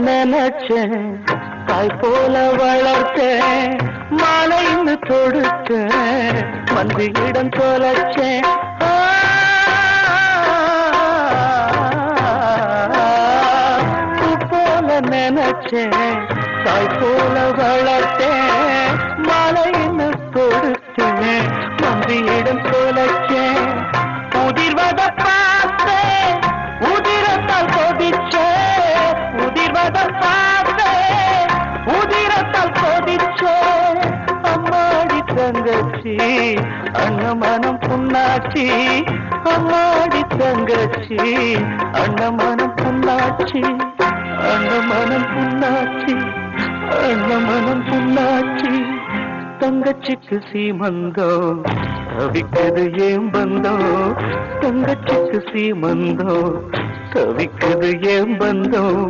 நினைச்சேன் தாய் போல வளர்த்தேன் மாலைன்னு தொடுத்தேன் வந்து இடம் தொலைச்சேன் போல நினைச்சேன் தாய் போல வளர்த்தேன் மாலைன்னு தொடுத்தேன் வந்து இடம் தொலைச்சேன் உதிர்வத பார்த்தேன் உதிரத்தால் கொதிச்சேன் உதிர்வத பார்த்தேன் உதிரத்தால் கொதிச்சேன் அம்மாடி தங்கச்சி அண்ணமனம் புண்ணாச்சி அம்மாடி தங்கச்சி அண்ணமனம் புண்ணாச்சி அண்ணமனம் புண்ணாச்சி அண்ணமனம் புண்ணாச்சி தங்கச்சிக்கு சீமந்தம் தவிக்குது ஏன் பந்தம் தங்கச்சிக்கு சீமந்தம் தவிக்குது ஏன் பந்தம்